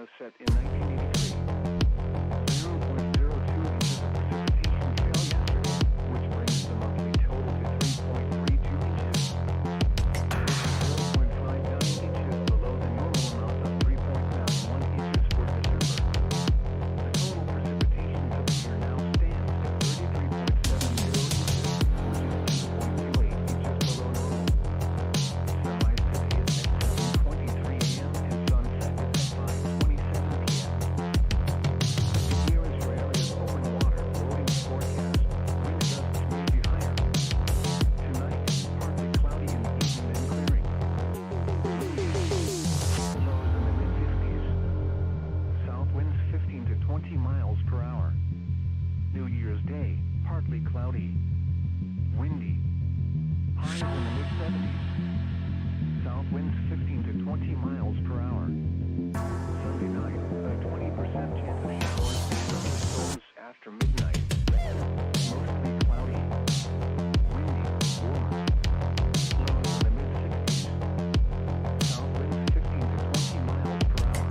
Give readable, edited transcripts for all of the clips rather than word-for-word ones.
was set in 1983. 0.02 inches of precipitation fell yesterday, which brings the monthly total to 3.32 inches. This is 0.59 inches below the normal amount of 3.91 inches for December. The total precipitation for the year now stands at 33.70 inches, which is 2.28 inches below normal. Sunrise today is at 7:23 a.m. and sunset is at 5:27 p.m. The year is for areas of open water. Floating forecast. Wind gusts may be higher. Tonight, partly cloudy in the evening and clearing. Lows in the mid-50s. South winds 15 to 20 miles per hour. New Year's Day, partly cloudy. Windy. Highs in the mid-70s. South winds 15 to 20 miles per hour. Sunday night, a 20% chance of showers and thunderstorms after midnight. Mostly cloudy. Windy, warmer. Lows in the mid-60s. South winds 15 to 20 miles per hour.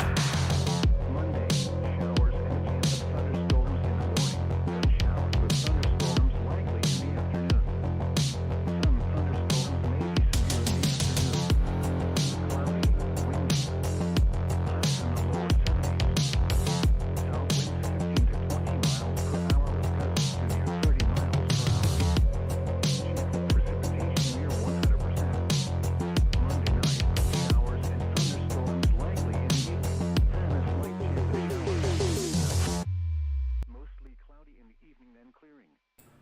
Monday, showers and a chance of thunderstorms in the morning. Then showers with thunderstorms likely in the afternoon. Some thunderstorms may be severe in the afternoon. Cloudy, windy. Highs in the lower 70s. South winds 15 to 20 miles per hour with gusts to near 30 miles per hour. Chance of precipitation near 100%. Monday night, showers and thunderstorms likely in the evening. Then a slight chance of showers. Mostly cloudy in the evening, then clearing.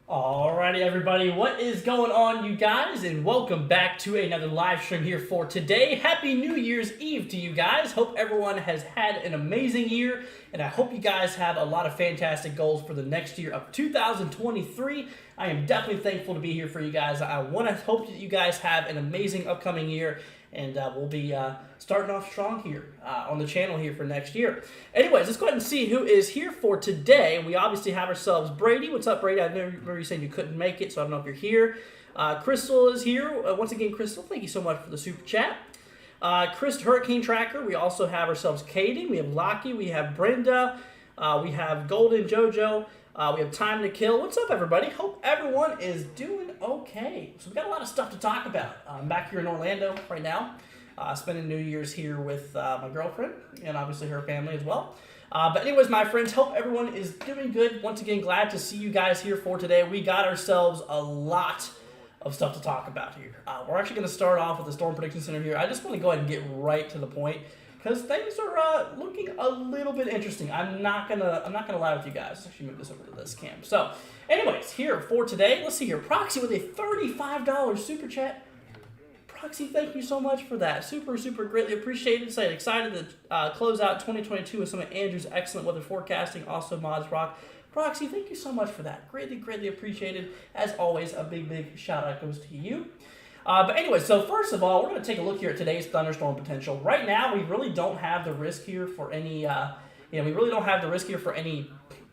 Alrighty, everybody, what is going on, you guys? And welcome back to another live stream here for today. Happy New Year's Eve to you guys. Hope everyone has had an amazing year, and I hope you guys have a lot of fantastic goals for the next year of 2023. I am definitely thankful to be here for you guys. I want to hope that you guys have an amazing upcoming year, and we'll be starting off strong here on the channel here for next year. Anyways, let's go ahead and see who is here for today. We obviously have ourselves Brady. What's up, Brady? I remember you saying you couldn't make it, so I don't know if you're here. Crystal is here. Once again, Crystal, thank you so much for the super chat. Chris Hurricane Tracker. We also have ourselves Katie. We have Lockie. We have Brenda. We have Golden Jojo. We have Time to Kill. What's up, everybody? Hope everyone is doing okay. So we've got a lot of stuff to talk about. I'm back here in Orlando right now, spending New Year's here with my girlfriend and obviously her family as well. But anyways, my friends, hope everyone is doing good. Once again, glad to see you guys here for today. We got ourselves a lot of stuff to talk about here. We're actually going to start off with the Storm Prediction Center here. I just want to go ahead and get right to the point, because things are looking a little bit interesting. I'm not gonna lie with you guys. Let's actually move this over to this cam. So, anyways, here for today, let's see here. Proxy with a $35 super chat. Proxy, thank you so much for that. Super greatly appreciated. So excited to close out 2022 with some of Andrew's excellent weather forecasting. Also, Mods Rock. Proxy, thank you so much for that. Greatly appreciated. As always, a big shout out goes to you. But anyway, so first of all, we're going to take a look here at today's thunderstorm potential. Right now, we really don't have the risk here for any,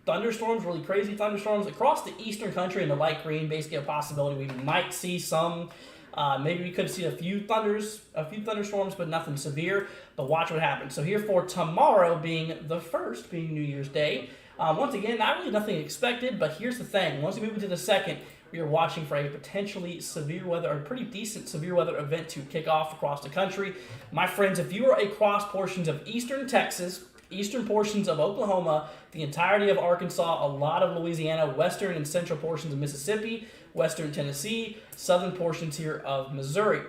thunderstorms, really crazy thunderstorms. Across the eastern country in the light green, basically a possibility we might see some, maybe we could see a few thunderstorms, but nothing severe. But watch what happens. So here for tomorrow being the 1st, being New Year's Day, once again, not really nothing expected, but here's the thing. Once we move into the 2nd, we are watching for a potentially severe weather, or pretty decent severe weather event to kick off across the country. My friends, if you are across portions of eastern Texas, eastern portions of Oklahoma, the entirety of Arkansas, a lot of Louisiana, western and central portions of Mississippi, western Tennessee, southern portions here of Missouri.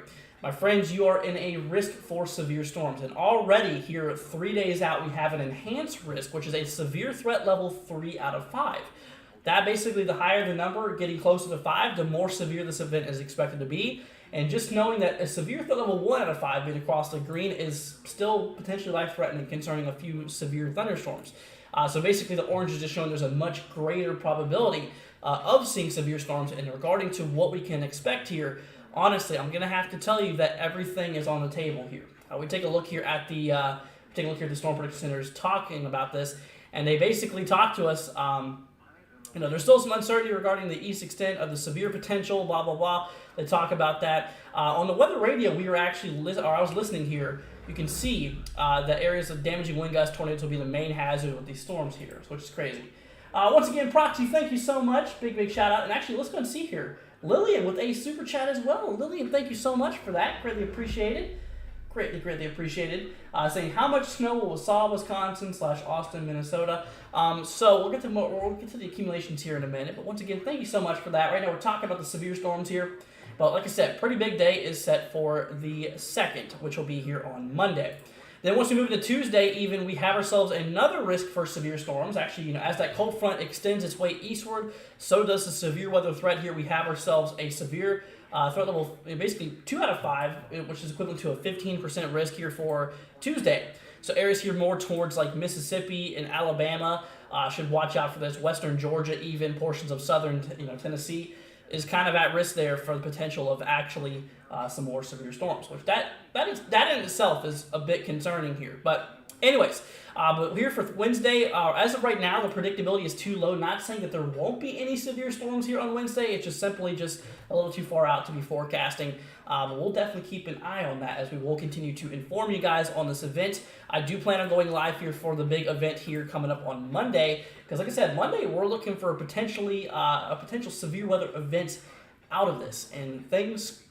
My friends, you are in a risk for severe storms. And already here, 3 days out, we have an enhanced risk, which is a severe threat level 3 out of 5. That basically, the higher the number, getting closer to 5, the more severe this event is expected to be. And just knowing that a severe threat level 1 out of 5 being across the green is still potentially life-threatening concerning a few severe thunderstorms. So basically, the orange is just showing there's a much greater probability of seeing severe storms. And regarding to what we can expect here, honestly, I'm going to have to tell you that everything is on the table here. We take a look here at the Storm Prediction Centers talking about this, and they basically talk to us. There's still some uncertainty regarding the east extent of the severe potential, blah, blah, blah. They talk about that. On the weather radio, we were actually, I was listening here, you can see the areas of damaging wind gusts, tornadoes will be the main hazard with these storms here, which is crazy. Once again, Proxy, thank you so much. Big shout out. And actually, let's go and see here. Lillian with a super chat as well. Lillian, thank you so much for that. Greatly appreciated. Greatly appreciated. Saying how much snow will Wausau, Wisconsin / Austin, Minnesota. So we'll get to the accumulations here in a minute. But once again, thank you so much for that. Right now we're talking about the severe storms here. But like I said, pretty big day is set for the 2nd, which will be here on Monday. Then once we move into Tuesday, even, we have ourselves another risk for severe storms. Actually, as that cold front extends its way eastward, so does the severe weather threat here. We have ourselves a severe threat level, basically 2 out of 5, which is equivalent to a 15% risk here for Tuesday. So areas here more towards like Mississippi and Alabama should watch out for this. Western Georgia, even portions of southern Tennessee is kind of at risk there for the potential of actually some more severe storms, which that in itself is a bit concerning here. But anyways, but here for Wednesday, as of right now, the predictability is too low. Not saying that there won't be any severe storms here on Wednesday. It's just simply a little too far out to be forecasting. But we'll definitely keep an eye on that as we will continue to inform you guys on this event. I do plan on going live here for the big event here coming up on Monday. Because like I said, Monday we're looking for a potential severe weather event out of this. And things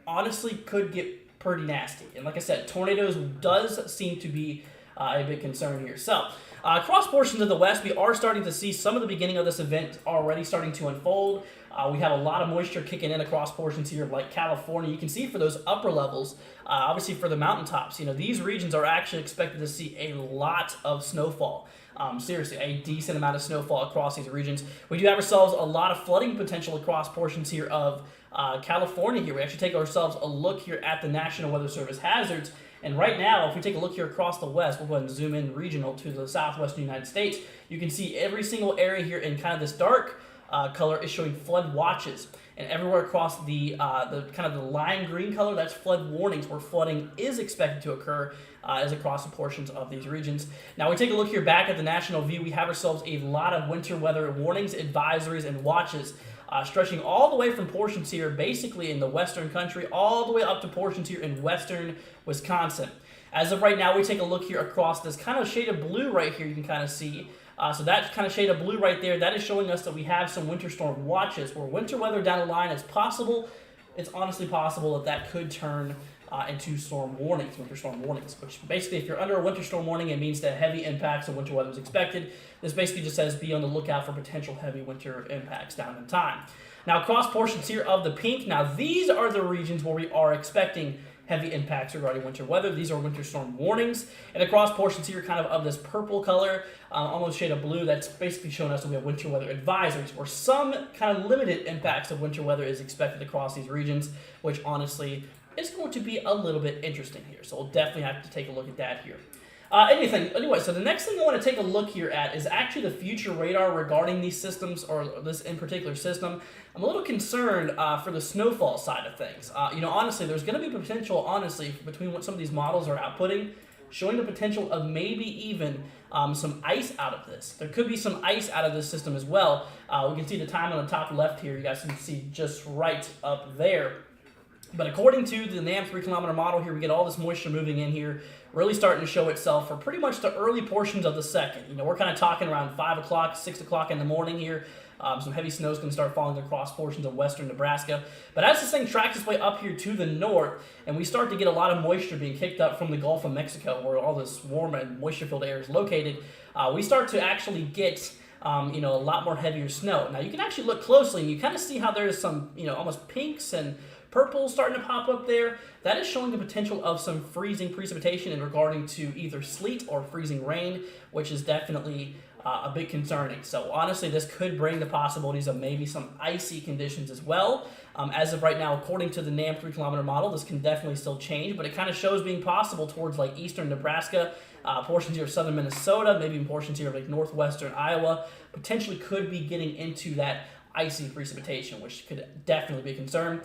honestly could get pretty nasty. And like I said, tornadoes does seem to be a big concern here. So, across portions of the West, we are starting to see some of the beginning of this event already starting to unfold. We have a lot of moisture kicking in across portions here like California. You can see for those upper levels, obviously for the mountaintops, these regions are actually expected to see a lot of snowfall. Seriously, a decent amount of snowfall across these regions. We do have ourselves a lot of flooding potential across portions here of California here. We actually take ourselves a look here at the National Weather Service hazards. And right now, if we take a look here across the west, we'll go ahead and zoom in regional to the southwestern United States. You can see every single area here in kind of this dark color is showing flood watches. And everywhere across the kind of the lime green color, that's flood warnings, where flooding is expected to occur as across the portions of these regions. Now we take a look here back at the national view. We have ourselves a lot of winter weather warnings, advisories, and watches stretching all the way from portions here basically in the western country all the way up to portions here in western Wisconsin. As of right now, we take a look here across this kind of shade of blue right here. You can kind of see. So that kind of shade of blue right there, that is showing us that we have some winter storm watches, where winter weather down the line is possible. It's honestly possible that could turn into winter storm warnings, which basically if you're under a winter storm warning, it means that heavy impacts of winter weather is expected. This basically just says be on the lookout for potential heavy winter impacts down in time. Now across portions here of the pink, now these are the regions where we are expecting heavy impacts regarding winter weather. These are winter storm warnings. And across portions here kind of this purple color, almost shade of blue, that's basically showing us that we have winter weather advisories, where some kind of limited impacts of winter weather is expected across these regions, which honestly is going to be a little bit interesting here. So we'll definitely have to take a look at that here. Anyway, so the next thing I want to take a look here at is actually the future radar regarding these systems, or this in particular system. I'm a little concerned for the snowfall side of things. Honestly, there's going to be potential, honestly, between what some of these models are outputting, showing the potential of maybe even some ice out of this. There could be some ice out of this system as well. We can see the time on the top left here. You guys can see just right up there. But according to the NAM 3-kilometer model here, we get all this moisture moving in here, really starting to show itself for pretty much the early portions of the second. We're kind of talking around 5 o'clock, 6 o'clock in the morning here. Some heavy snow is going to start falling across portions of western Nebraska. But as this thing tracks its way up here to the north, and we start to get a lot of moisture being kicked up from the Gulf of Mexico, where all this warm and moisture-filled air is located, we start to actually get a lot more heavier snow. Now, you can actually look closely, and you kind of see how there's some, almost pinks and purple starting to pop up there. That is showing the potential of some freezing precipitation in regarding to either sleet or freezing rain, which is definitely a bit concerning. So honestly, this could bring the possibilities of maybe some icy conditions as well. As of right now, according to the NAM 3-kilometer model, this can definitely still change, but it kind of shows being possible towards like eastern Nebraska, portions here of southern Minnesota, maybe even portions here of like northwestern Iowa, potentially could be getting into that icy precipitation, which could definitely be a concern.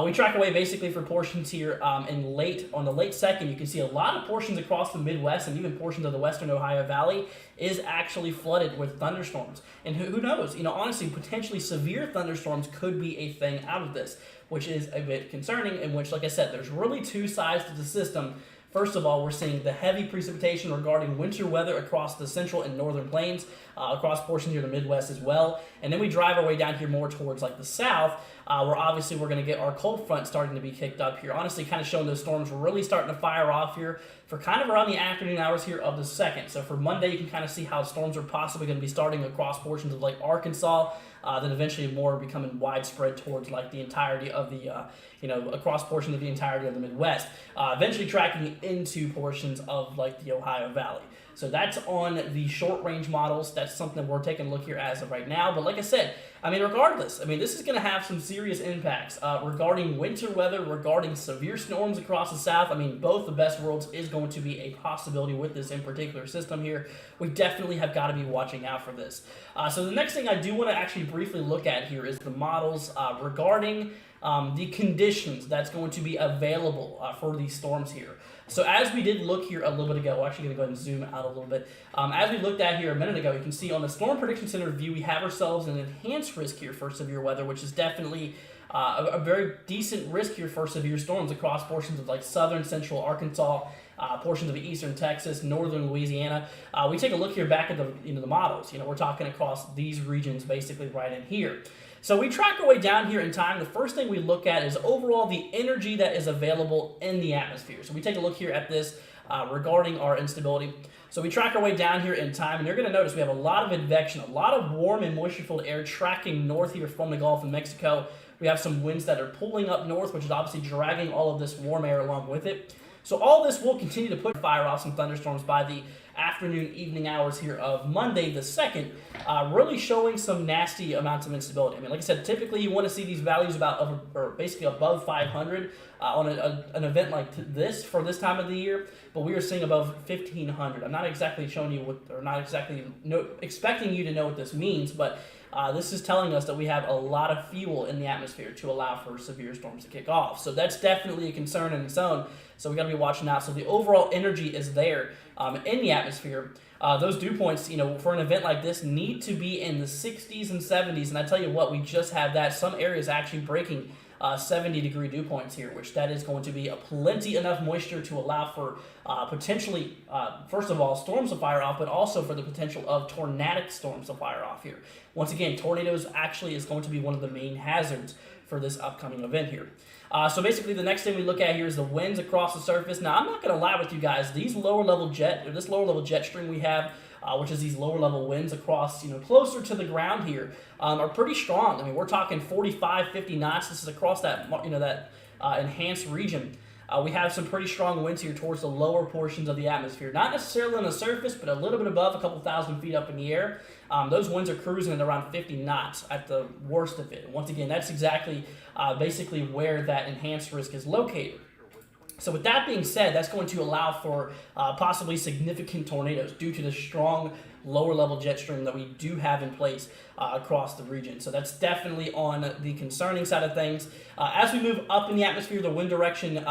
We track away basically for portions here on the late second. You can see a lot of portions across the Midwest and even portions of the western Ohio Valley is actually flooded with thunderstorms. And who knows, honestly, potentially severe thunderstorms could be a thing out of this, which is a bit concerning, in which, like I said, there's really two sides to the system First of all, we're seeing the heavy precipitation regarding winter weather across the central and northern plains, across portions here of the Midwest as well. And then we drive our way down here more towards like the south, where obviously we're going to get our cold front starting to be kicked up here. Honestly, kind of showing those storms really starting to fire off here for kind of around the afternoon hours here of the 2nd. So for Monday, you can kind of see how storms are possibly going to be starting across portions of like Arkansas, then eventually more becoming widespread towards like the entirety of the, across portions of the entirety of the Midwest, eventually tracking into portions of like the Ohio Valley. So that's on the short range models. That's something we're taking a look here as of right now. But like I said, regardless, this is going to have some serious impacts regarding winter weather, regarding severe storms across the south. Both the best worlds is going to be a possibility with this in particular system here. We definitely have got to be watching out for this. So the next thing I do want to actually briefly look at here is the models regarding the conditions that's going to be available for these storms here. So as we did look here a little bit ago, we're actually going to go ahead and zoom out a little bit. As we looked at here a minute ago, you can see on the Storm Prediction Center view, we have ourselves an enhanced risk here for severe weather, which is definitely a very decent risk here for severe storms across portions of like southern central Arkansas, portions of eastern Texas, northern Louisiana. We take a look here back at the models. We're talking across these regions basically right in here. So we track our way down here in time. The first thing we look at is overall the energy that is available in the atmosphere. So we take a look here at this regarding our instability. So we track our way down here in time, and you're going to notice we have a lot of advection, a lot of warm and moisture-filled air tracking north here from the Gulf of Mexico. We have some winds that are pulling up north, which is obviously dragging all of this warm air along with it. So all this will continue to put fire off some thunderstorms by the afternoon, evening hours here of Monday the 2nd, really showing some nasty amounts of instability. Like I said, typically you want to see these values basically above 500 on an event like this for this time of the year, but we are seeing above 1,500. I'm not exactly showing you expecting you to know what this means, but this is telling us that we have a lot of fuel in the atmosphere to allow for severe storms to kick off. So that's definitely a concern in its own. So we got to be watching out. So the overall energy is there in the atmosphere. Those dew points, for an event like this, need to be in the 60s and 70s. And I tell you what, we just have that. Some areas actually breaking 70-degree dew points here, which that is going to be plenty enough moisture to allow for potentially, first of all, storms to fire off, but also for the potential of tornadic storms to fire off here. Once again, tornadoes actually is going to be one of the main hazards for this upcoming event here. So basically, the next thing we look at here is the winds across the surface. Now, I'm not going to lie with you guys. This lower level jet stream we have, which is these lower level winds across, closer to the ground here, are pretty strong. We're talking 45, 50 knots. This is across that, that enhanced region. We have some pretty strong winds here towards the lower portions of the atmosphere. Not necessarily on the surface, but a little bit above, a couple thousand feet up in the air. Those winds are cruising at around 50 knots at the worst of it. And once again, that's exactly basically where that enhanced risk is located. So with that being said, that's going to allow for possibly significant tornadoes due to the strong lower level jet stream that we do have in place across the region. So that's definitely on the concerning side of things. As we move up in the atmosphere, the wind direction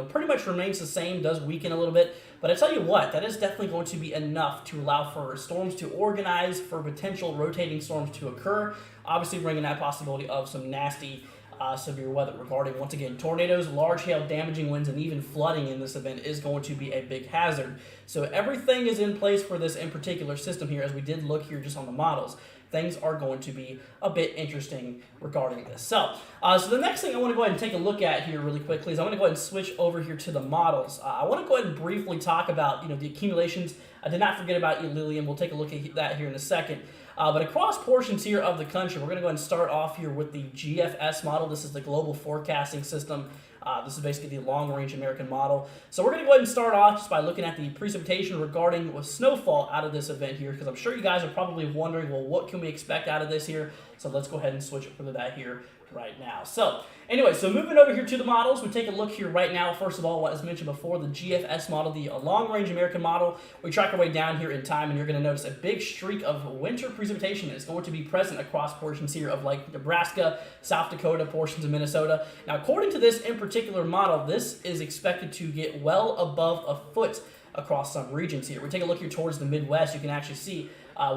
pretty much remains the same, does weaken a little bit. But I tell you what, that is definitely going to be enough to allow for storms to organize, for potential rotating storms to occur, obviously bringing that possibility of some nasty severe weather regarding, once again, tornadoes, large hail, damaging winds, and even flooding in this event is going to be a big hazard. So everything is in place for this in particular system here, as we did look here just on the models. Things are going to be a bit interesting regarding this. So the next thing I want to go ahead and take a look at here really quickly is I want to go ahead and switch over here to the models. I want to go ahead and briefly talk about, the accumulations. I did not forget about Elilium. We'll take a look at that here in a second. But across portions here of the country, we're going to go ahead and start off here with the GFS model. This is the Global Forecasting System. This is basically the long-range American model. So we're going to go ahead and start off just by looking at the precipitation regarding snowfall out of this event here, because I'm sure you guys are probably wondering, well, what can we expect out of this here? So let's go ahead and switch over to that here right now. So anyway, so moving over here to the models, we take a look here right now. First of all, as mentioned before, the GFS model, the long-range American model, we track our way down here in time, and you're going to notice a big streak of winter precipitation is going to be present across portions here of like Nebraska, South Dakota, portions of Minnesota. Now, according to this in particular model, this is expected to get well above a foot across some regions here. We take a look here towards the Midwest. You can actually see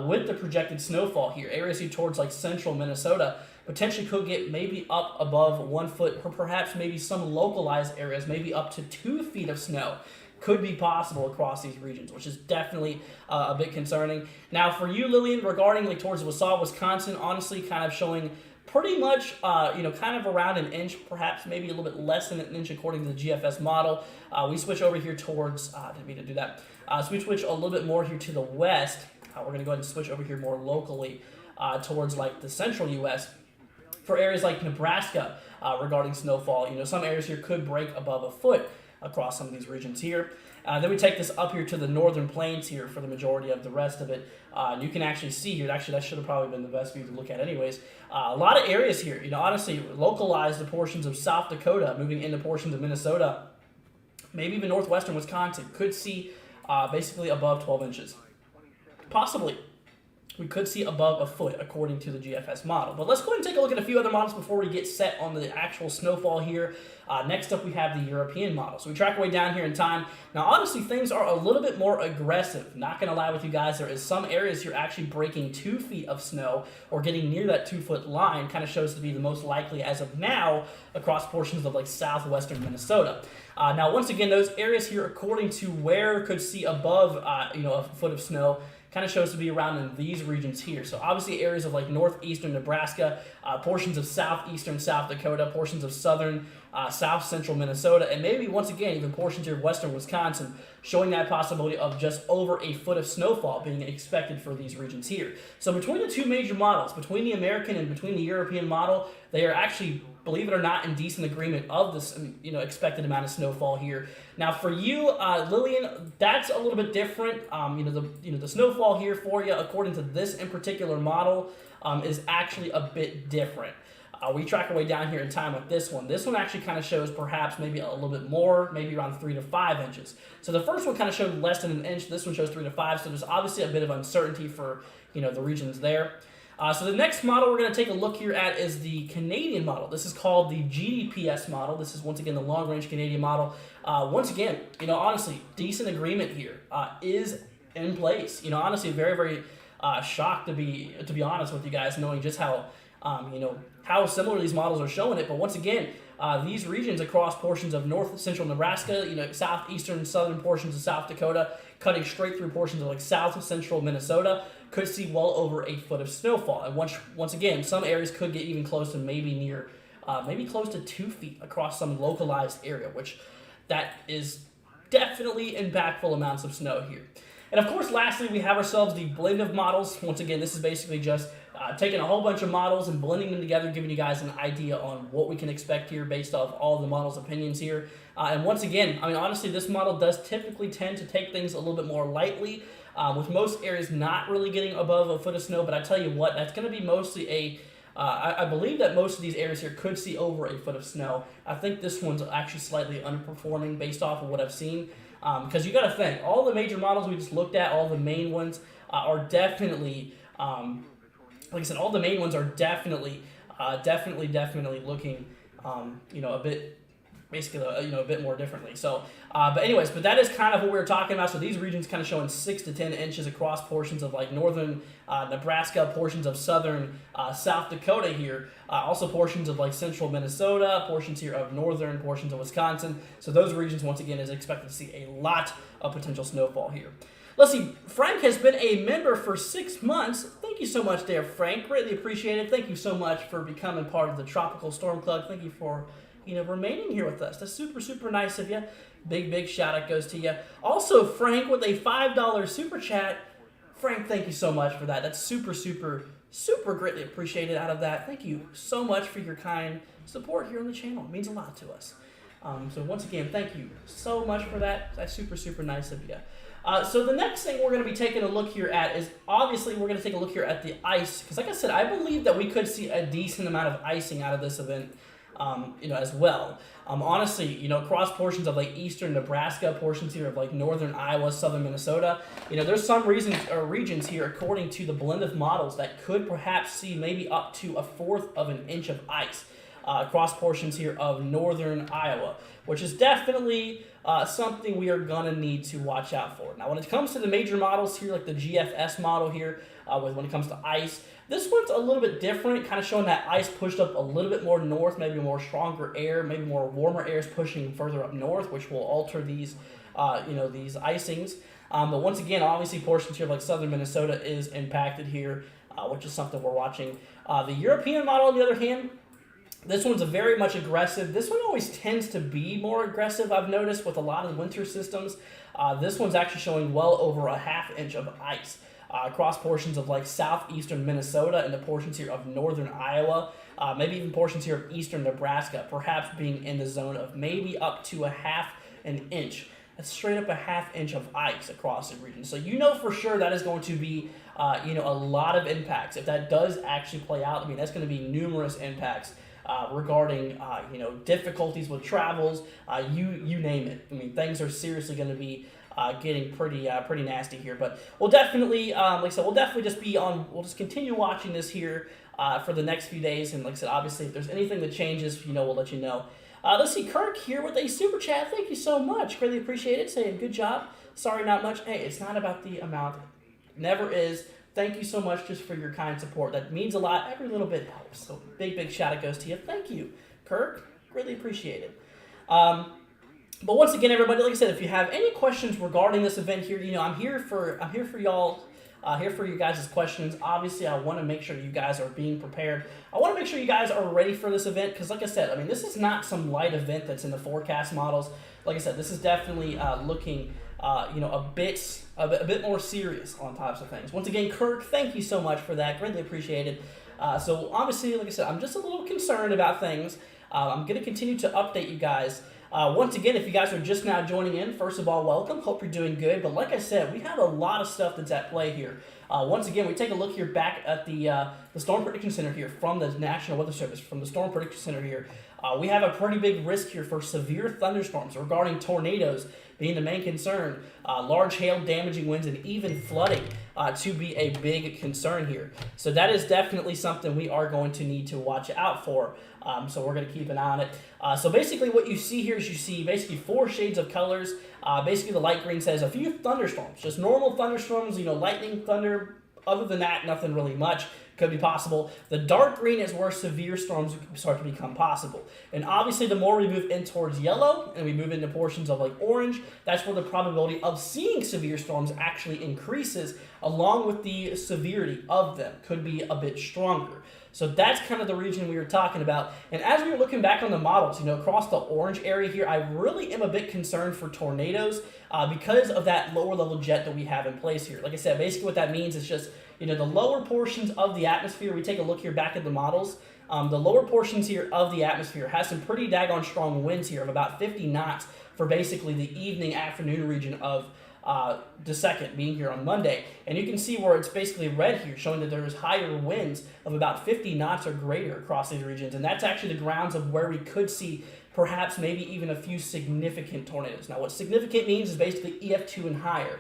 with the projected snowfall here, areas here towards like central Minnesota potentially could get maybe up above 1 foot, or perhaps maybe some localized areas, maybe up to 2 feet of snow could be possible across these regions, which is definitely a bit concerning. Now, for you, Lillian, regarding like towards Wausau, Wisconsin, honestly, kind of showing pretty much, kind of around an inch, perhaps maybe a little bit less than an inch according to the GFS model. We switch over here towards, didn't mean to do that. So we switch a little bit more here to the west. We're going to go ahead and switch over here more locally towards like the central U.S. for areas like Nebraska regarding snowfall. Some areas here could break above a foot across some of these regions here. Then we take this up here to the northern plains here for the majority of the rest of it. You can actually see here, actually that should have probably been the best view to look at anyways. A lot of areas here, honestly, localized to portions of South Dakota, moving into portions of Minnesota, maybe even northwestern Wisconsin, could see basically above 12 inches. Possibly. We could see above a foot according to the GFS model. But let's go ahead and take a look at a few other models before we get set on the actual snowfall here. Next up, we have the European model. So we track way down here in time. Now, honestly, things are a little bit more aggressive. Not going to lie with you guys. There is some areas here actually breaking 2 feet of snow or getting near that 2-foot line. Kind of shows to be the most likely as of now across portions of like southwestern Minnesota. Now, once again, those areas here, according to where could see above, a foot of snow, kind of shows to be around in these regions here. So obviously areas of like northeastern Nebraska, portions of southeastern South Dakota, portions of southern, south central Minnesota, and maybe once again even portions here of western Wisconsin, showing that possibility of just over a foot of snowfall being expected for these regions here. So between the two major models, between the American and between the European model, they are actually, believe it or not, in decent agreement of this, expected amount of snowfall here. Now, for you, Lillian, that's a little bit different. The snowfall here for you, according to this in particular model, is actually a bit different. We track our way down here in time with this one. This one actually kind of shows perhaps maybe a little bit more, maybe around 3 to 5 inches. So the first one kind of showed less than an inch. This one shows 3 to 5. So there's obviously a bit of uncertainty for the regions there. So the next model we're going to take a look here at is the Canadian model. This is called the GDPS model. This is once again the long-range Canadian model. Once again, honestly, decent agreement here is in place. Honestly, very, very shocked to be honest with you guys, knowing just how how similar these models are showing it. But once again, these regions across portions of north central Nebraska, southeastern southern portions of South Dakota, cutting straight through portions of like south central Minnesota, could see well over a foot of snowfall. And once again, some areas could get even close to maybe close to 2 feet across some localized area, which that is definitely impactful amounts of snow here. And of course, lastly, we have ourselves the blend of models. Once again, this is basically just taking a whole bunch of models and blending them together, giving you guys an idea on what we can expect here based off all of the models' opinions here. And once again, honestly, this model does typically tend to take things a little bit more lightly, with most areas not really getting above a foot of snow. But I tell you what, that's going to be mostly I believe that most of these areas here could see over a foot of snow. I think this one's actually slightly underperforming based off of what I've seen. Because you got to think, all the major models we just looked at, all the main ones are definitely, like I said, all the main ones are definitely looking, a bit, basically, a bit more differently. So, but that is kind of what we were talking about. So these regions kind of showing 6 to 10 inches across portions of like northern Nebraska, portions of southern South Dakota here, also portions of like central Minnesota, portions here of northern portions of Wisconsin. So those regions, once again, is expected to see a lot of potential snowfall here. Let's see, Frank has been a member for 6 months. Thank you so much there, Frank. Greatly appreciated. Thank you so much for becoming part of the Tropical Storm Club. Thank you for remaining here with us. That's super, super nice of you. Big shout out goes to you. Also, Frank with a $5 super chat. Frank, thank you so much for that. That's super, super, super greatly appreciated out of that. Thank you so much for your kind support here on the channel. It means a lot to us. So once again, thank you so much for that. That's super, super nice of you. So the next thing we're going to be taking a look here at is, obviously, we're going to take a look here at the ice. Because like I said, I believe that we could see a decent amount of icing out of this event. As well. Honestly, across portions of like eastern Nebraska, portions here of like northern Iowa, southern Minnesota, there's some regions here, according to the blend of models, that could perhaps see maybe up to 1/4 of an inch of ice across portions here of northern Iowa, which is definitely something we are going to need to watch out for. Now, when it comes to the major models here, like the GFS model here, when it comes to ice, this one's a little bit different, kind of showing that ice pushed up a little bit more north, maybe more stronger air, maybe more warmer airs pushing further up north, which will alter these these icings. But once again, obviously portions here of like southern Minnesota is impacted here, which is something we're watching. The European model, on the other hand, this one's a very much aggressive. This one always tends to be more aggressive, I've noticed, with a lot of winter systems. This one's actually showing well over a ½ inch of ice across portions of like southeastern Minnesota and the portions here of northern Iowa, maybe even portions here of eastern Nebraska, perhaps being in the zone of maybe up to an inch. That's straight up a ½ inch of ice across the region. So you know for sure that is going to be a lot of impacts. If that does actually play out, I mean, that's going to be numerous impacts regarding difficulties with travels, you name it. I mean, things are seriously going to be getting pretty nasty here. But we'll definitely, like I said, we'll definitely just be on. We'll just continue watching this here for the next few days. And like I said, obviously, if there's anything that changes, we'll let you know. Let's see, Kirk here with a super chat. Thank you so much. Greatly appreciate it. Saying good job. Sorry, not much. Hey, it's not about the amount. Never is. Thank you so much just for your kind support. That means a lot. Every little bit helps. So big shout out goes to you. Thank you, Kirk. Really appreciate it. But once again, everybody, like I said, if you have any questions regarding this event here, I'm here for y'all. Here for you guys' questions. Obviously, I want to make sure you guys are being prepared. I want to make sure you guys are ready for this event because, like I said, I mean, this is not some light event that's in the forecast models. Like I said, this is definitely looking, a bit more serious on types of things. Once again, Kirk, thank you so much for that. Greatly appreciated. So obviously, like I said, I'm just a little concerned about things. I'm going to continue to update you guys. Once again, if you guys are just now joining in, first of all, welcome. Hope you're doing good. But like I said, we have a lot of stuff that's at play here. Once again, we take a look here back at the Storm Prediction Center here from the National Weather Service, from the Storm Prediction Center here. We have a pretty big risk here for severe thunderstorms regarding tornadoes being the main concern. Large hail, damaging winds, and even flooding to be a big concern here. So that is definitely something we are going to need to watch out for. So we're going to keep an eye on it. So basically what you see here is you see basically 4 shades of colors. Basically the light green says a few thunderstorms, just normal thunderstorms, lightning, thunder. Other than that, nothing really much could be possible. The dark green is where severe storms start to become possible. And obviously the more we move in towards yellow and we move into portions of like orange, that's where the probability of seeing severe storms actually increases, along with the severity of them could be a bit stronger. So that's kind of the region we were talking about. And as we were looking back on the models, across the orange area here, I really am a bit concerned for tornadoes because of that lower level jet that we have in place here. Like I said, basically what that means is just, the lower portions of the atmosphere, we take a look here back at the models, the lower portions here of the atmosphere has some pretty daggone strong winds here of about 50 knots for basically the evening, afternoon region of the 2nd, being here on Monday. And you can see where it's basically red here, showing that there's higher winds of about 50 knots or greater across these regions. And that's actually the grounds of where we could see perhaps maybe even a few significant tornadoes. Now, what significant means is basically EF2 and higher.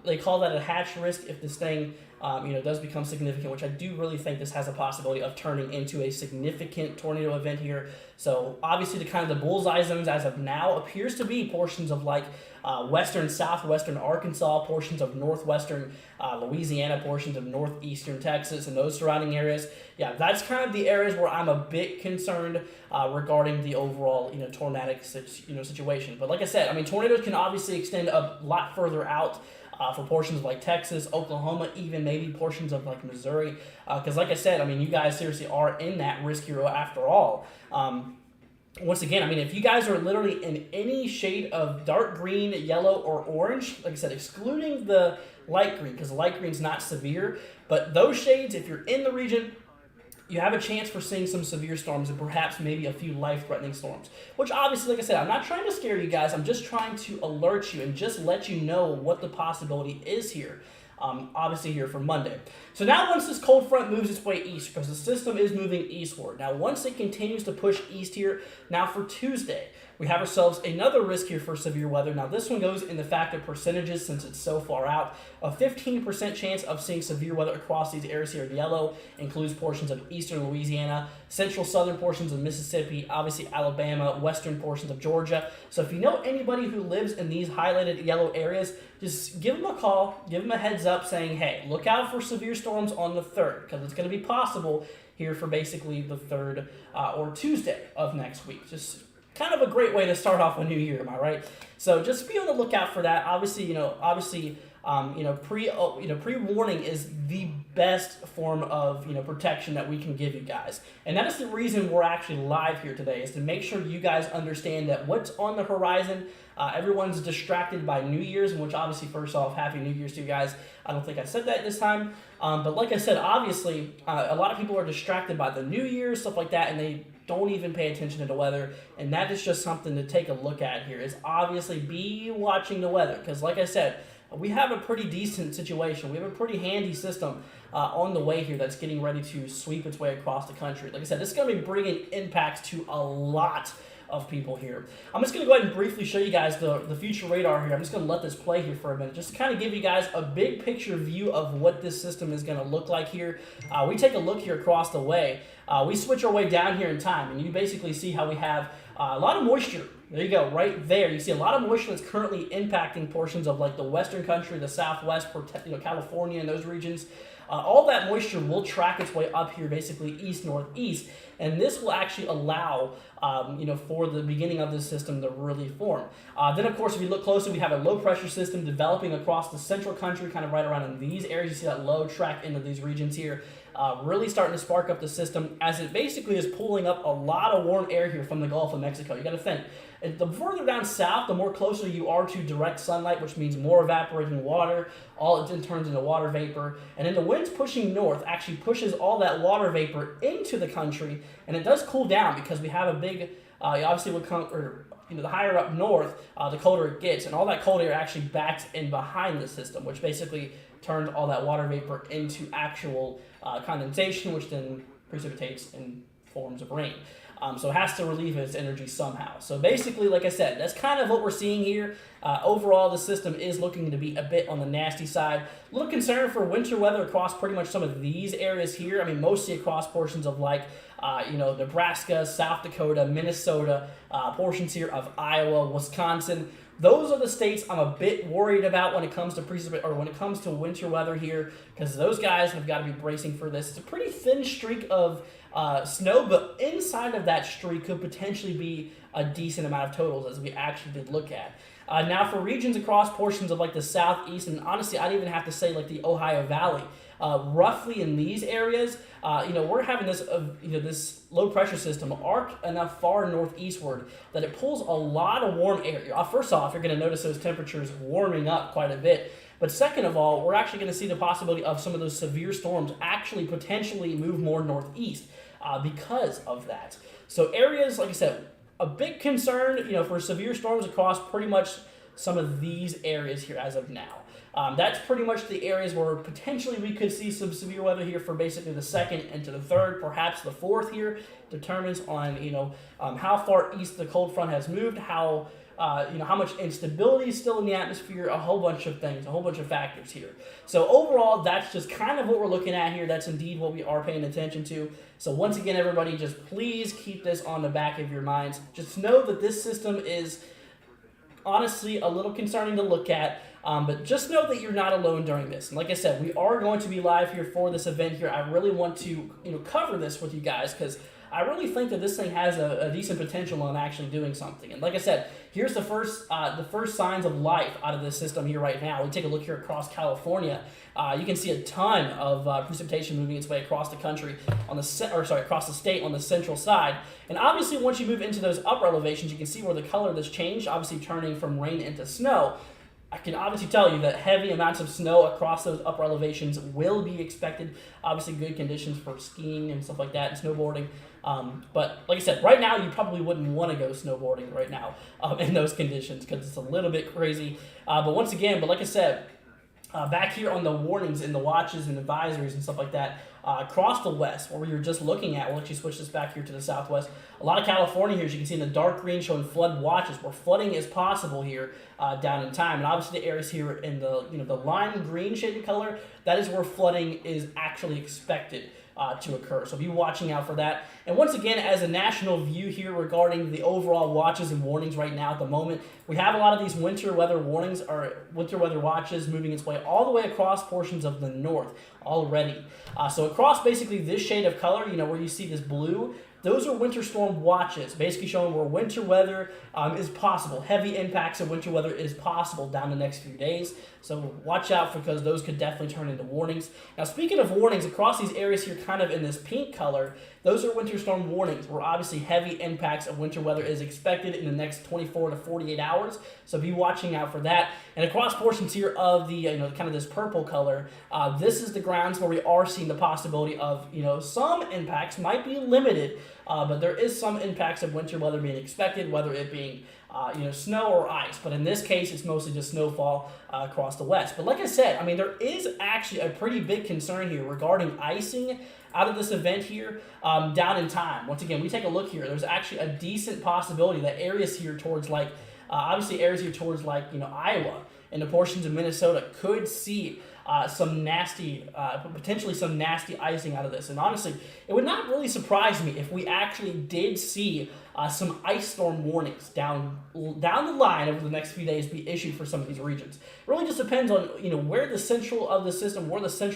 They call that a hatch risk if this thing does become significant, which I do really think this has a possibility of turning into a significant tornado event here. So obviously the kind of the bullseye zones as of now appears to be portions of like western, southwestern Arkansas, portions of northwestern Louisiana, portions of northeastern Texas, and those surrounding areas. Yeah, that's kind of the areas where I'm a bit concerned regarding the overall tornadic situation. But like I said, I mean, tornadoes can obviously extend a lot further out. For portions of like Texas, Oklahoma, even maybe portions of like Missouri. Because like I said, I mean, you guys seriously are in that risk here after all. Once again, I mean, if you guys are literally in any shade of dark green, yellow, or orange, like I said, excluding the light green, because the light green's not severe, but those shades, if you're in the region, you have a chance for seeing some severe storms and perhaps maybe a few life-threatening storms. Which obviously, like I said, I'm not trying to scare you guys. I'm just trying to alert you and just let you know what the possibility is here. Obviously here for Monday. So now once this cold front moves its way east, because the system is moving eastward, now once it continues to push east here, now for Tuesday, we have ourselves another risk here for severe weather. Now this one goes in the fact of percentages since it's so far out. A 15% chance of seeing severe weather across these areas here in yellow includes portions of eastern Louisiana, central southern portions of Mississippi, obviously Alabama, western portions of Georgia. So if you know anybody who lives in these highlighted yellow areas, just give them a call, give them a heads up saying, hey, look out for severe storms on the 3rd, because it's going to be possible here for basically the 3rd or Tuesday of next week. Just kind of a great way to start off a new year, am I right? So just be on the lookout for that. Obviously, pre-warning is the best form of protection that we can give you guys, and that is the reason we're actually live here today, is to make sure you guys understand that what's on the horizon. Everyone's distracted by New Year's, which obviously, first off, Happy New Year's to you guys. I don't think I said that this time, but like I said, obviously, a lot of people are distracted by the New Year's, stuff like that, and they don't even pay attention to the weather, and that is just something to take a look at here, is obviously be watching the weather, because like I said, we have a pretty decent situation. We have a pretty handy system on the way here that's getting ready to sweep its way across the country. Like I said, this is going to be bringing impacts to a lot of people here. I'm just going to go ahead and briefly show you guys the future radar here. I'm just going to let this play here for a minute, just to kind of give you guys a big picture view of what this system is going to look like here. We take a look here across the way. We switch our way down here in time, and you basically see how we have a lot of moisture. There you go, right there. You see a lot of moisture that's currently impacting portions of like the western country, the southwest, California and those regions. All that moisture will track its way up here, basically east-northeast, and this will actually allow, for the beginning of this system to really form. Then, of course, if you look closer, we have a low-pressure system developing across the central country, kind of right around in these areas. You see that low track into these regions here, really starting to spark up the system as it basically is pulling up a lot of warm air here from the Gulf of Mexico. You got to think, the further down south, the more closer you are to direct sunlight, which means more evaporating water. All it then turns into water vapor. And then the winds pushing north actually pushes all that water vapor into the country, and it does cool down because we have a big, obviously the higher up north, the colder it gets, and all that cold air actually backs in behind the system, which basically turns all that water vapor into actual condensation, which then precipitates in forms of rain. So it has to relieve its energy somehow. So basically, like I said, that's kind of what we're seeing here. Overall, the system is looking to be a bit on the nasty side. A little concerned for winter weather across pretty much some of these areas here. I mean, mostly across portions of like, Nebraska, South Dakota, Minnesota, portions here of Iowa, Wisconsin. Those are the states I'm a bit worried about when it comes to when it comes to winter weather here, because those guys have got to be bracing for this. It's a pretty thin streak of snow, but inside of that streak could potentially be a decent amount of totals, as we actually did look at. Now, for regions across portions of like the southeast, and honestly, I'd even have to say like the Ohio Valley, roughly in these areas, we're having this, this low pressure system arc enough far northeastward that it pulls a lot of warm air. First off, you're going to notice those temperatures warming up quite a bit. But second of all, we're actually going to see the possibility of some of those severe storms actually potentially move more northeast because of that. So areas, like I said, a big concern, for severe storms across pretty much some of these areas here as of now. That's pretty much the areas where potentially we could see some severe weather here for basically the second into the third, perhaps the fourth here. Determines on, how far east the cold front has moved, how much instability is still in the atmosphere, a whole bunch of things, a whole bunch of factors here. So overall, that's just kind of what we're looking at here. That's indeed what we are paying attention to. So once again, everybody, just please keep this on the back of your minds. Just know that this system is honestly a little concerning to look at, but just know that you're not alone during this. And like I said, we are going to be live here for this event here. I really want to cover this with you guys because I really think that this thing has a decent potential on actually doing something. And like I said, here's the first signs of life out of this system here right now. We take a look here across California. You can see a ton of precipitation moving its way across the country across the state on the central side. And obviously, once you move into those upper elevations, you can see where the color has changed, obviously turning from rain into snow. I can obviously tell you that heavy amounts of snow across those upper elevations will be expected. Obviously, good conditions for skiing and stuff like that and snowboarding. But like I said, right now you probably wouldn't want to go snowboarding right now in those conditions because it's a little bit crazy. But like I said, back here on the warnings and the watches and advisories and stuff like that, across the west, where we were just looking at, we'll actually switch this back here to the southwest. A lot of California here, as you can see in the dark green, showing flood watches, where flooding is possible here down in time. And obviously the areas here in the lime green shaded color, that is where flooding is actually expected to occur. So be watching out for that. And once again, as a national view here regarding the overall watches and warnings right now at the moment, we have a lot of these winter weather warnings or winter weather watches moving its way all the way across portions of the north already. So across basically this shade of color, where you see this blue, those are winter storm watches, basically showing where winter weather is possible. Heavy impacts of winter weather is possible down the next few days. So watch out because those could definitely turn into warnings. Now, speaking of warnings, across these areas here, kind of in this pink color, those are winter storm warnings, where obviously heavy impacts of winter weather is expected in the next 24 to 48 hours. So be watching out for that. And across portions here of the, kind of this purple color, this is the grounds where we are seeing the possibility of, some impacts, might be limited, but there is some impacts of winter weather being expected, whether it being snow or ice. But in this case, it's mostly just snowfall across the west. But like I said, there is actually a pretty big concern here regarding icing out of this event here down in time. Once again, we take a look here. There's actually a decent possibility that areas here towards Iowa and the portions of Minnesota could see potentially some nasty icing out of this. And honestly, it would not really surprise me if we actually did see some ice storm warnings down the line over the next few days be issued for some of these regions. It really just depends on where the central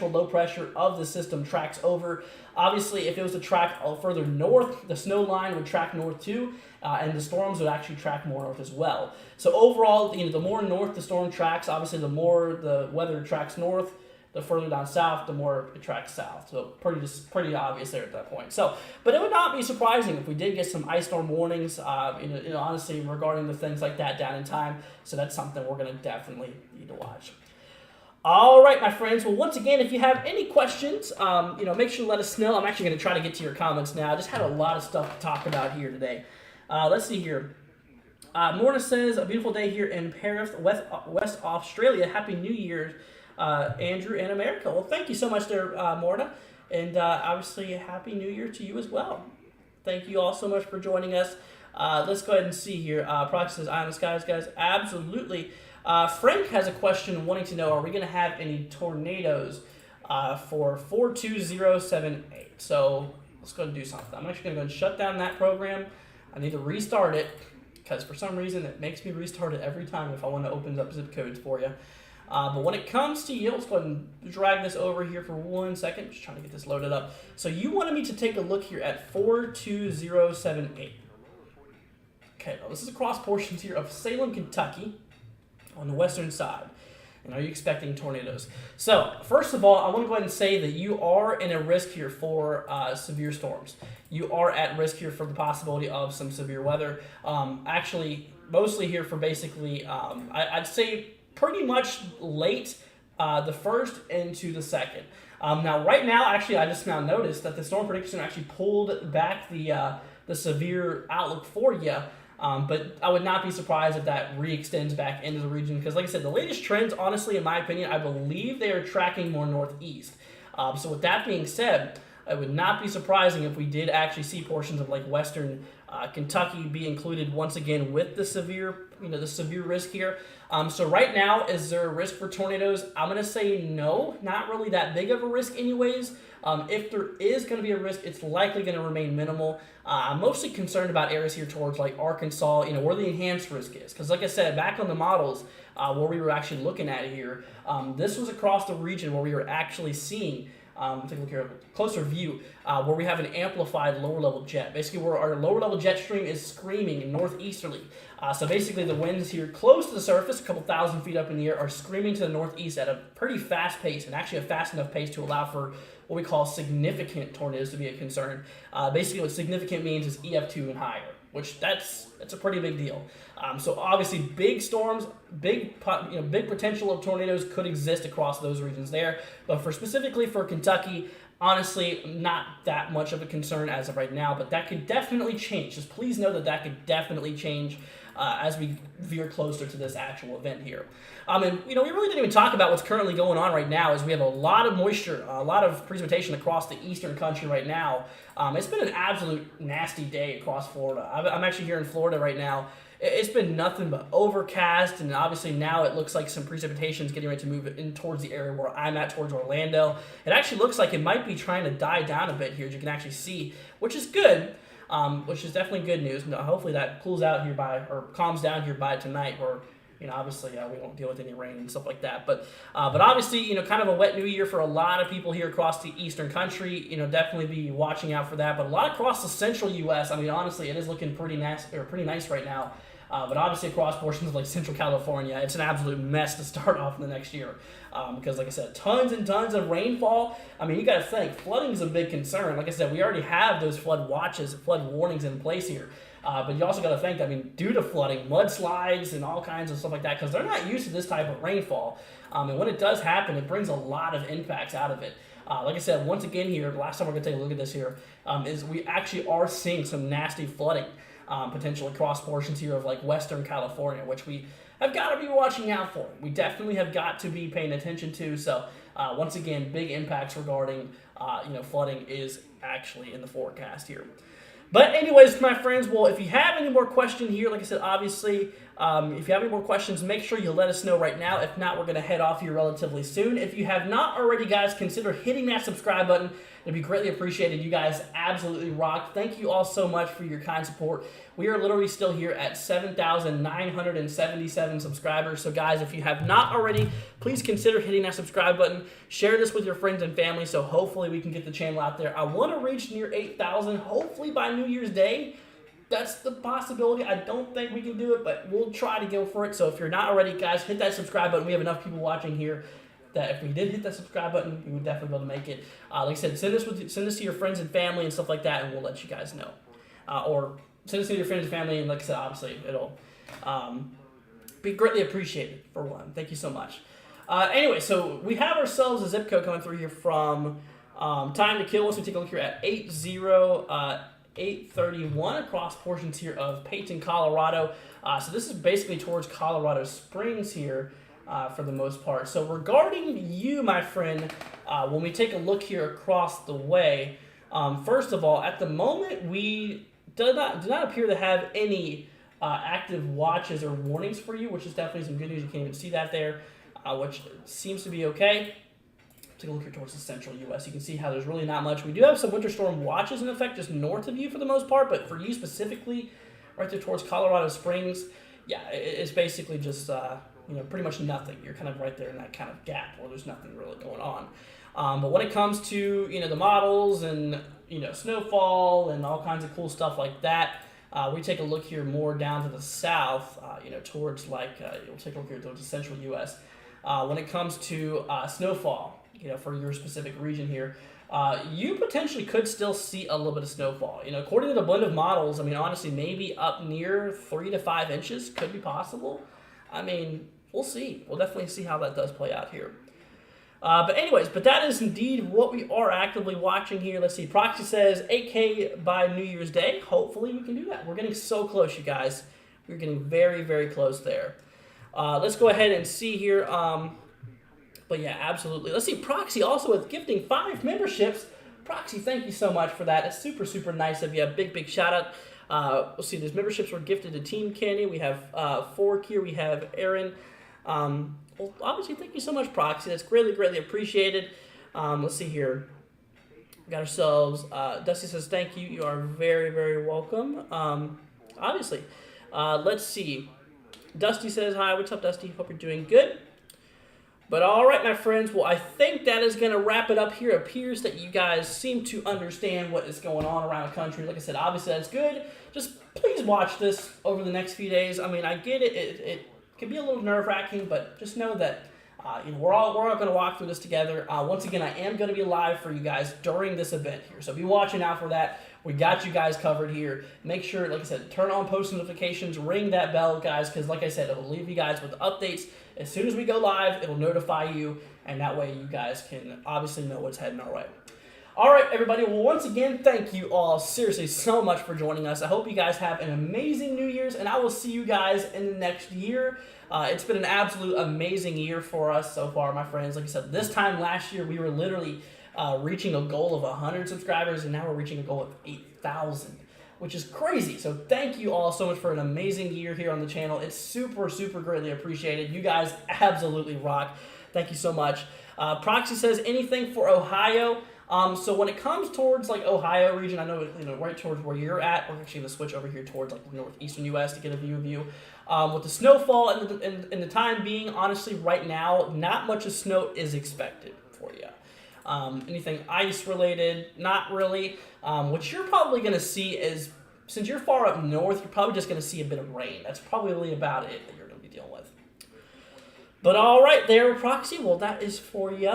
low pressure of the system tracks over. Obviously, if it was to track further north, the snow line would track north too, and the storms would actually track more north as well. So overall, the more north the storm tracks, obviously the more the weather tracks north. The further down south, the more it tracks south. So pretty obvious there at that point. So, but it would not be surprising if we did get some ice storm warnings, honestly, regarding the things like that down in time. So that's something we're going to definitely need to watch. All right, my friends. Well, once again, if you have any questions, make sure to let us know. I'm actually going to try to get to your comments now. I just had a lot of stuff to talk about here today. Let's see here. Morna says, a beautiful day here in Perth, West Australia. Happy New Year, Andrew and America. Well, thank you so much there, Morna. And obviously, Happy New Year to you as well. Thank you all so much for joining us. Let's go ahead and see here. Proxy says, eye in the skies, guys. Absolutely. Frank has a question wanting to know, are we going to have any tornadoes for 42078? So let's go ahead and do something. I'm actually going to go and shut down that program. I need to restart it because for some reason it makes me restart it every time if I want to open up zip codes for you. But when it comes to you, let's go ahead and drag this over here for 1 second. Just trying to get this loaded up. So you wanted me to take a look here at 42078. Okay, now this is across portions here of Salem, Kentucky on the western side. And are you expecting tornadoes? So, first of all, I want to go ahead and say that you are in a risk here for severe storms. You are at risk here for the possibility of some severe weather. Actually, mostly here for basically, I'd say pretty much late the first into the second. Now, right now, actually, I just now noticed that the Storm Prediction actually pulled back the severe outlook for you. But I would not be surprised if that re-extends back into the region because, like I said, the latest trends, honestly, in my opinion, I believe they are tracking more northeast. So with that being said, it would not be surprising if we did actually see portions of like western Kentucky be included once again with the severe risk here. So right now, is there a risk for tornadoes? I'm going to say no, not really that big of a risk anyways. If there is going to be a risk, it's likely going to remain minimal. I'm mostly concerned about areas here towards like Arkansas, where the enhanced risk is. Because like I said, back on the models where we were actually looking at here, this was across the region where we were actually seeing, take a look here, a closer view, where we have an amplified lower level jet. Basically where our lower level jet stream is screaming northeasterly. So basically the winds here close to the surface, a couple thousand feet up in the air, are screaming to the northeast at a pretty fast pace, and actually a fast enough pace to allow for what we call significant tornadoes to be a concern. Basically what significant means is EF2 and higher, which that's a pretty big deal. So obviously big storms, big potential of tornadoes could exist across those regions there. But specifically for Kentucky, honestly, not that much of a concern as of right now, but that could definitely change. Just please know that could definitely change as we veer closer to this actual event here. And we really didn't even talk about what's currently going on right now, as we have a lot of moisture, a lot of precipitation across the eastern country right now. It's been an absolute nasty day across Florida. I'm actually here in Florida right now. It's been nothing but overcast, and obviously now it looks like some precipitation is getting ready to move in towards the area where I'm at, towards Orlando. It actually looks like it might be trying to die down a bit here, as you can actually see, which is good. Which is definitely good news. Hopefully that cools out here calms down here by tonight, or obviously we won't deal with any rain and stuff like that. But obviously, kind of a wet new year for a lot of people here across the eastern country. Definitely be watching out for that. But a lot across the central U.S. I mean, honestly, it is looking pretty nice right now. But obviously across portions of like Central California, it's an absolute mess to start off in the next year. Because like I said, tons and tons of rainfall. I mean, you got to think, flooding is a big concern. Like I said, we already have those flood watches, flood warnings in place here. But you also got to think, I mean, due to flooding, mudslides and all kinds of stuff like that, because they're not used to this type of rainfall. And when it does happen, it brings a lot of impacts out of it. Like I said, once again here, last time we're going to take a look at this here, is we actually are seeing some nasty flooding. Potentially across portions here of like Western California, which we have got to be watching out for. We definitely have got to be paying attention to. So once again, big impacts regarding flooding is actually in the forecast here. But anyways, my friends, well, if you have any more questions here, like I said, obviously, if you have any more questions, make sure you let us know right now. If not, we're going to head off here relatively soon. If you have not already, guys, consider hitting that subscribe button. It'd be greatly appreciated. You guys absolutely rock. Thank you all so much for your kind support. We are literally still here at 7,977 subscribers. So, guys, if you have not already, please consider hitting that subscribe button. Share this with your friends and family so hopefully we can get the channel out there. I want to reach near 8,000, hopefully by New Year's Day. That's the possibility. I don't think we can do it, but we'll try to go for it. So if you're not already, guys, hit that subscribe button. We have enough people watching here that if we did hit that subscribe button, we would definitely be able to make it. Like I said, send this to your friends and family and stuff like that, and we'll let you guys know. Or send this to your friends and family, and like I said, obviously, it'll be greatly appreciated, for one. Thank you so much. Anyway, so we have ourselves a zip code coming through here from Time to Kill. So we take a look here at 80831 across portions here of Peyton, Colorado. So this is basically towards Colorado Springs here. For the most part. So regarding you, my friend, when we take a look here across the way, first of all, at the moment, we do not appear to have any active watches or warnings for you, which is definitely some good news. You can't even see that there, which seems to be okay. Take a look here towards the central U.S. You can see how there's really not much. We do have some winter storm watches in effect just north of you for the most part, but for you specifically, right there towards Colorado Springs, yeah, it's basically just... pretty much nothing. You're kind of right there in that kind of gap where there's nothing really going on. But when it comes to, the models and, snowfall and all kinds of cool stuff like that, we take a look here more down to the south, towards we'll take a look here towards the central U.S. When it comes to snowfall, for your specific region here, you potentially could still see a little bit of snowfall. According to the blend of models, I mean, honestly, maybe up near 3 to 5 inches could be possible. I mean, we'll see. We'll definitely see how that does play out here. But that is indeed what we are actively watching here. Let's see. Proxy says 8K by New Year's Day. Hopefully we can do that. We're getting so close, you guys. We're getting very, very close there. Let's go ahead and see here. But yeah, absolutely. Let's see. Proxy also with gifting 5 memberships. Proxy, thank you so much for that. It's super, super nice of you. Big shout out. We'll see, these memberships were gifted to Team Candy. We have Fork here. We have Aaron. Well, obviously, thank you so much, Proxy. That's greatly appreciated. Let's see here. We got ourselves, Dusty says, thank you. You are very, very welcome. Obviously. Let's see. Dusty says, hi. What's up, Dusty? Hope you're doing good. But all right, my friends, well, I think that is going to wrap it up here. It appears that you guys seem to understand what is going on around the country. Like I said, obviously that's good. Just please watch this over the next few days. I mean, I get it. It can be a little nerve-wracking, but just know that we're all going to walk through this together. Once again, I am going to be live for you guys during this event here, so be watching out for that. We got you guys covered here. Make sure, like I said, turn on post notifications, ring that bell, guys, because like I said, it will leave you guys with updates. As soon as we go live, it'll notify you, and that way you guys can obviously know what's heading our way. All right, everybody. Well, once again, thank you all seriously so much for joining us. I hope you guys have an amazing New Year's, and I will see you guys in the next year. It's been an absolute amazing year for us so far, my friends. Like I said, this time last year, we were literally reaching a goal of 100 subscribers, and now we're reaching a goal of 8,000, which is crazy. So thank you all so much for an amazing year here on the channel. It's super, super greatly appreciated. You guys absolutely rock. Thank you so much. Proxy says anything for Ohio. So when it comes towards like Ohio region, I know right towards where you're at. We're actually gonna switch over here towards like the northeastern U.S. to get a view of you. With the snowfall and the time being, honestly, right now, not much of snow is expected for you. Anything ice related, not really. What you're probably gonna see is, since you're far up north, you're probably just gonna see a bit of rain. That's probably about it that you're gonna be dealing with. But all right, there, Proxy. Well, that is for you.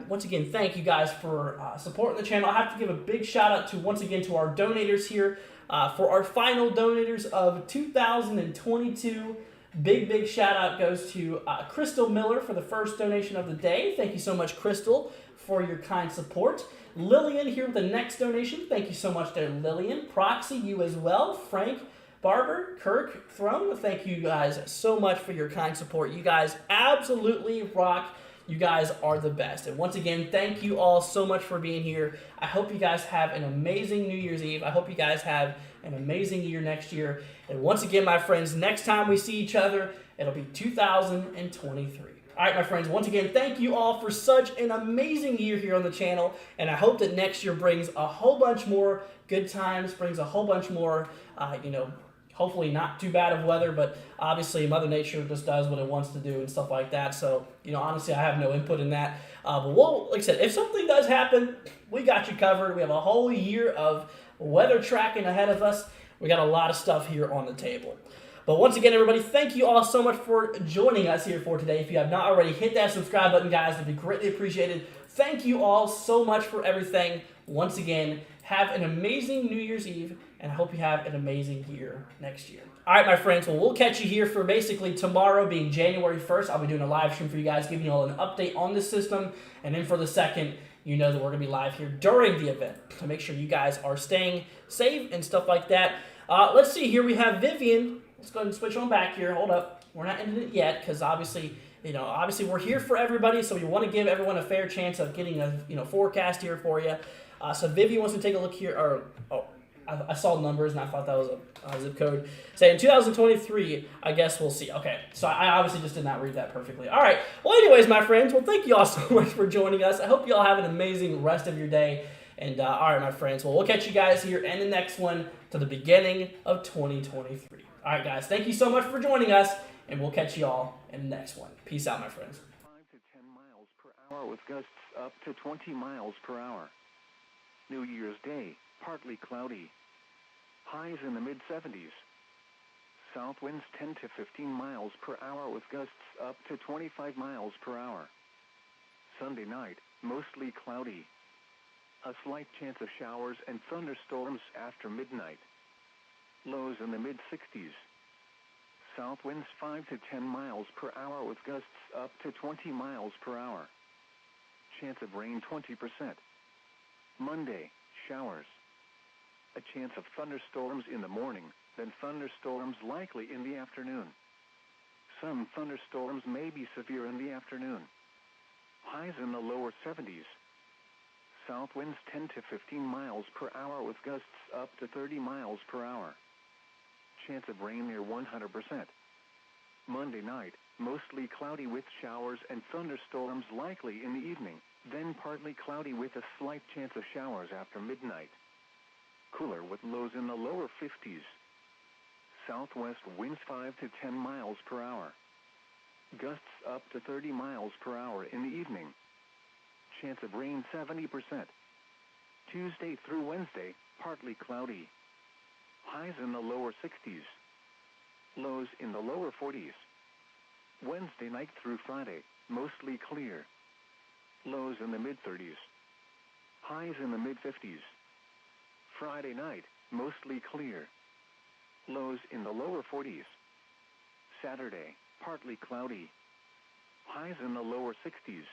Once again, thank you guys for supporting the channel. I have to give a big shout out to, once again, to our donators here for our final donators of 2022. Big shout out goes to Crystal Miller for the first donation of the day. Thank you so much, Crystal, for your kind support. Lillian here with the next donation. Thank you so much there, Lillian. Proxy, you as well. Frank, Barber, Kirk, Throne, thank you guys so much for your kind support. You guys absolutely rock. You guys are the best. And once again, thank you all so much for being here. I hope you guys have an amazing New Year's Eve. I hope you guys have an amazing year next year. And once again, my friends, next time we see each other, it'll be 2023. All right, my friends, once again, thank you all for such an amazing year here on the channel. And I hope that next year brings a whole bunch more good times, brings a whole bunch more, hopefully not too bad of weather, but obviously Mother Nature just does what it wants to do and stuff like that. So, honestly, I have no input in that. But like I said, if something does happen, we got you covered. We have a whole year of weather tracking ahead of us. We got a lot of stuff here on the table. But once again, everybody, thank you all so much for joining us here for today. If you have not already, hit that subscribe button, guys. It'd be greatly appreciated. Thank you all so much for everything. Once again, have an amazing New Year's Eve, and I hope you have an amazing year next year. All right, my friends, well, we'll catch you here for basically tomorrow being January 1st. I'll be doing a live stream for you guys, giving you all an update on the system. And then for the 2nd, you know that we're going to be live here during the event to make sure you guys are staying safe and stuff like that. Let's see, here we have Vivian. Let's go ahead and switch on back here. Hold up. We're not ending it yet because obviously we're here for everybody, so we want to give everyone a fair chance of getting a forecast here for you. So Vivian wants to take a look here. I saw numbers and I thought that was a zip code. Say in 2023, I guess we'll see. Okay, so I obviously just did not read that perfectly. All right. Well, anyways, my friends, well, thank you all so much for joining us. I hope you all have an amazing rest of your day. And all right, my friends, well, we'll catch you guys here in the next one to the beginning of 2023. All right, guys, thank you so much for joining us, and we'll catch you all in the next one. Peace out, my friends. 5 to 10 miles per hour with gusts up to 20 miles per hour. New Year's Day, partly cloudy. Highs in the mid-70s. South winds 10 to 15 miles per hour with gusts up to 25 miles per hour. Sunday night, mostly cloudy. A slight chance of showers and thunderstorms after midnight. Lows in the mid-60s. South winds 5 to 10 miles per hour with gusts up to 20 miles per hour. Chance of rain 20%. Monday, showers. A chance of thunderstorms in the morning, then thunderstorms likely in the afternoon. Some thunderstorms may be severe in the afternoon. Highs in the lower 70s. South winds 10 to 15 miles per hour with gusts up to 30 miles per hour. Chance of rain near 100%. Monday night, mostly cloudy with showers and thunderstorms likely in the evening, then partly cloudy with a slight chance of showers after midnight. Cooler with lows in the lower 50s. Southwest winds 5 to 10 miles per hour. Gusts up to 30 miles per hour in the evening. Chance of rain 70%. Tuesday through Wednesday, partly cloudy. Highs in the lower 60s. Lows in the lower 40s. Wednesday night through Friday, mostly clear. Lows in the mid-30s. Highs in the mid-50s. Friday night, mostly clear. Lows in the lower 40s. Saturday, partly cloudy. Highs in the lower 60s.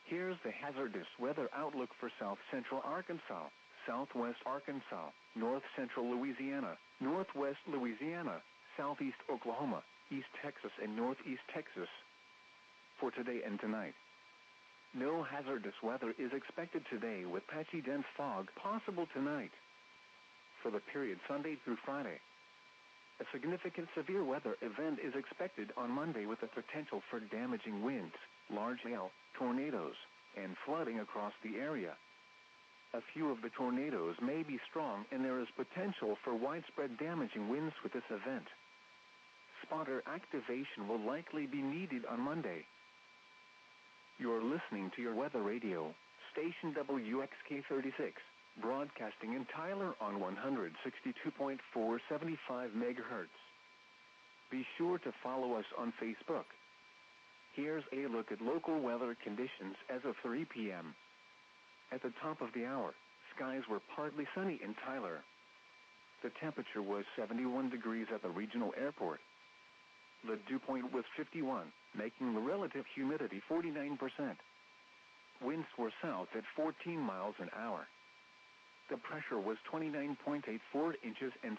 Here's the hazardous weather outlook for South Central Arkansas, Southwest Arkansas, North Central Louisiana, Northwest Louisiana, Southeast Oklahoma, East Texas and Northeast Texas. For today and tonight. No hazardous weather is expected today with patchy dense fog possible tonight. For the period Sunday through Friday. A significant severe weather event is expected on Monday with the potential for damaging winds, large hail, tornadoes, and flooding across the area. A few of the tornadoes may be strong and there is potential for widespread damaging winds with this event. Spotter activation will likely be needed on Monday. You're listening to your weather radio, station WXK36, broadcasting in Tyler on 162.475 MHz. Be sure to follow us on Facebook. Here's a look at local weather conditions as of 3 p.m. At the top of the hour, skies were partly sunny in Tyler. The temperature was 71 degrees at the regional airport. The dew point was 51, making the relative humidity 49%. Winds were south at 14 miles an hour. The pressure was 29.84 inches and